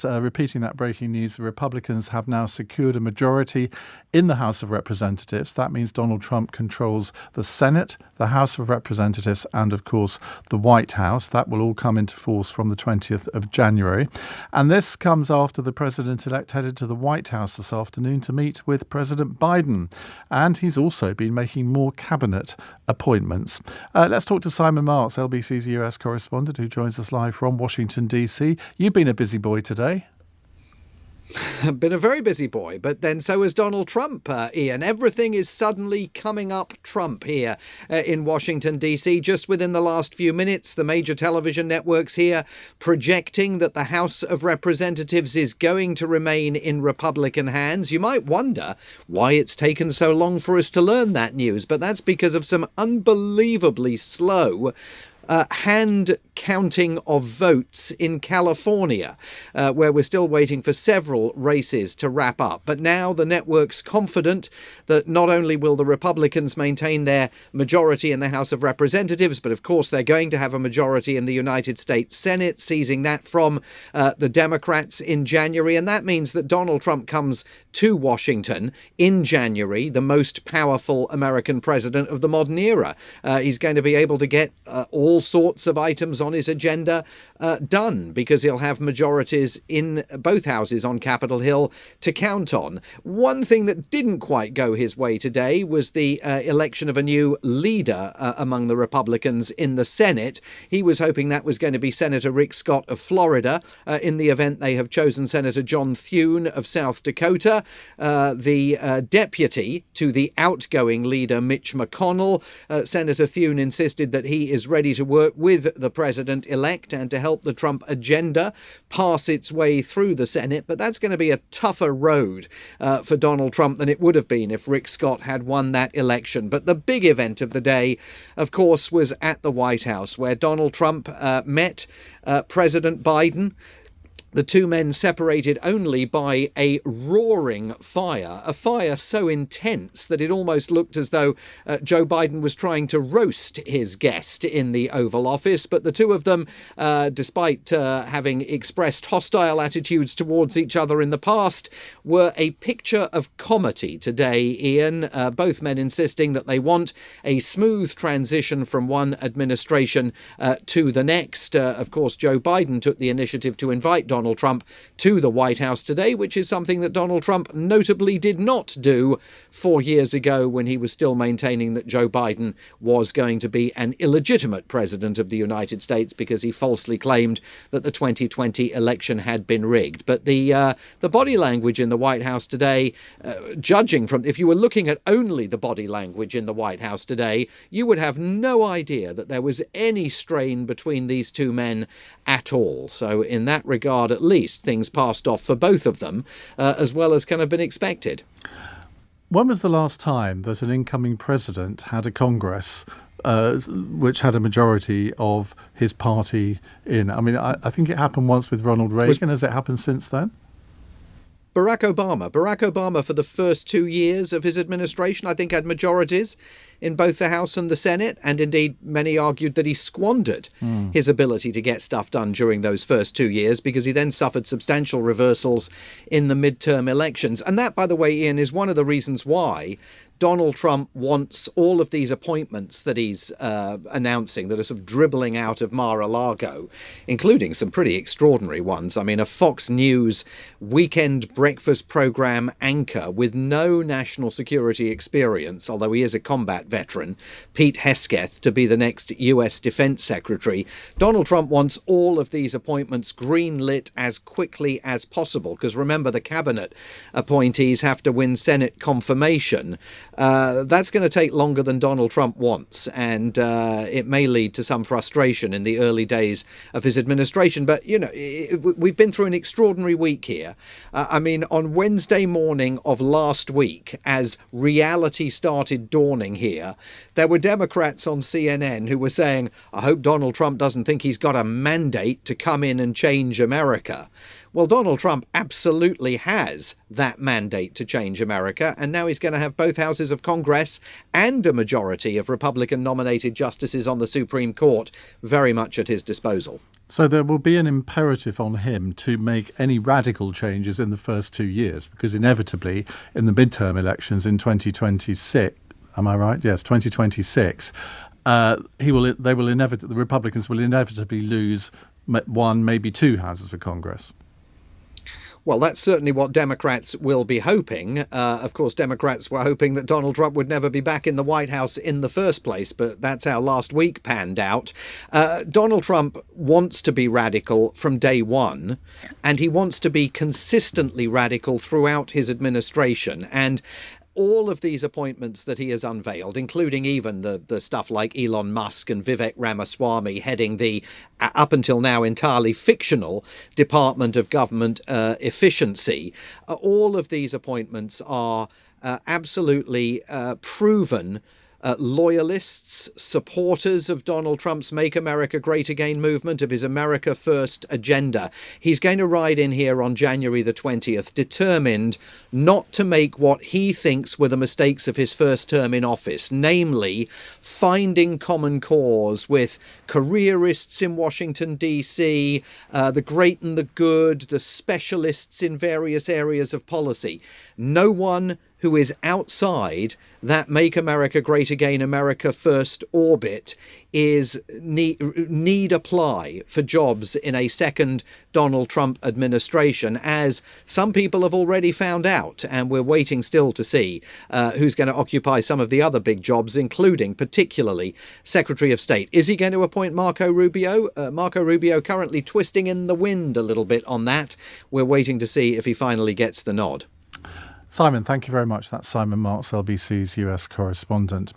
Repeating that breaking news, the Republicans have now secured a majority in the House of Representatives. That means Donald Trump controls the Senate, the House of Representatives, and, of course, the White House. That will all come into force from the 20th of January. And this comes after the president-elect headed to the White House this afternoon to meet with President Biden. And he's also been making more cabinet appointments. Let's talk to Simon Marks, LBC's US correspondent, who joins us live from Washington, D.C. You've been a busy boy today. Been a very busy boy, but then so has Donald Trump, Ian. Everything is suddenly coming up Trump here in Washington, D.C. Just within the last few minutes, the major television networks here projecting that the House of Representatives is going to remain in Republican hands. You might wonder why it's taken so long for us to learn that news, but that's because of some unbelievably slow hand counting of votes in California, where we're still waiting for several races to wrap up. But now the network's confident that not only will the Republicans maintain their majority in the House of Representatives, but of course they're going to have a majority in the United States Senate, seizing that from the Democrats in January. And that means that Donald Trump comes to Washington in January, the most powerful American president of the modern era. He's going to be able to get all sorts of items on his agenda done, because he'll have majorities in both houses on Capitol Hill to count on. One thing that didn't quite go his way today was the election of a new leader among the Republicans in the Senate. He was hoping that was going to be Senator Rick Scott of Florida. In the event, they have chosen Senator John Thune of South Dakota, the deputy to the outgoing leader Mitch McConnell. Senator Thune insisted that he is ready to work with the president-elect and to help the Trump agenda pass its way through the Senate. But that's going to be a tougher road for Donald Trump than it would have been if Rick Scott had won that election. But the big event of the day, of course, was at the White House, where Donald Trump met President Biden. The two men separated only by a roaring fire, a fire so intense that it almost looked as though Joe Biden was trying to roast his guest in the Oval Office. But the two of them, despite having expressed hostile attitudes towards each other in the past, were a picture of comedy today, Ian. Both men insisting that they want a smooth transition from one administration to the next. Of course, Joe Biden took the initiative to invite Donald Trump to the White House today, which is something that Donald Trump notably did not do 4 years ago, when he was still maintaining that Joe Biden was going to be an illegitimate president of the United States because he falsely claimed that the 2020 election had been rigged. But the body language in the White House today, judging from, if you were looking at only the body language in the White House today, you would have no idea that there was any strain between these two men at all. So in that regard, at least, things passed off for both of them as well as kind of been expected. When was the last time that an incoming president had a Congress which had a majority of his party in? I mean, I think it happened once with Ronald Reagan. Has it happened since then? Barack Obama, for the first 2 years of his administration, I think had majorities in both the House and the Senate. And indeed, many argued that he squandered his ability to get stuff done during those first 2 years, because he then suffered substantial reversals in the midterm elections. And that, by the way, Ian, is one of the reasons why Donald Trump wants all of these appointments that he's announcing, that are sort of dribbling out of Mar-a-Lago, including some pretty extraordinary ones. I mean, a Fox News weekend breakfast program anchor with no national security experience, although he is a combat veteran, Pete Hesketh, to be the next US Defense Secretary. Donald Trump wants all of these appointments greenlit as quickly as possible, because remember, the cabinet appointees have to win Senate confirmation. That's going to take longer than Donald Trump wants, and it may lead to some frustration in the early days of his administration. But, you know, we've been through an extraordinary week here. I mean, on Wednesday morning of last week, as reality started dawning here, there were Democrats on CNN who were saying, I hope Donald Trump doesn't think he's got a mandate to come in and change America. Well, Donald Trump absolutely has that mandate to change America, and now he's going to have both houses of Congress and a majority of Republican-nominated justices on the Supreme Court very much at his disposal. So there will be an imperative on him to make any radical changes in the first 2 years, because inevitably in the midterm elections in 2026, am I right? Yes, 2026, the Republicans will inevitably lose one, maybe two houses of Congress. Well, that's certainly what Democrats will be hoping. Of course, Democrats were hoping that Donald Trump would never be back in the White House in the first place, but that's how last week panned out. Donald Trump wants to be radical from day one, and he wants to be consistently radical throughout his administration. And all of these appointments that he has unveiled, including even the stuff like Elon Musk and Vivek Ramaswamy heading the, up until now, entirely fictional Department of Government Efficiency, all of these appointments are absolutely proven loyalists, supporters of Donald Trump's Make America Great Again movement, of his America First agenda. He's going to ride in here on January the 20th, determined not to make what he thinks were the mistakes of his first term in office, namely finding common cause with careerists in Washington, D.C., the great and the good, the specialists in various areas of policy. No one who is outside that Make America Great Again, America First orbit is need apply for jobs in a second Donald Trump administration, as some people have already found out, and we're waiting still to see who's going to occupy some of the other big jobs, including particularly Secretary of State. Is he going to appoint Marco Rubio? Marco Rubio currently twisting in the wind a little bit on that. We're waiting to see if he finally gets the nod. Simon, thank you very much. That's Simon Marks, LBC's US correspondent.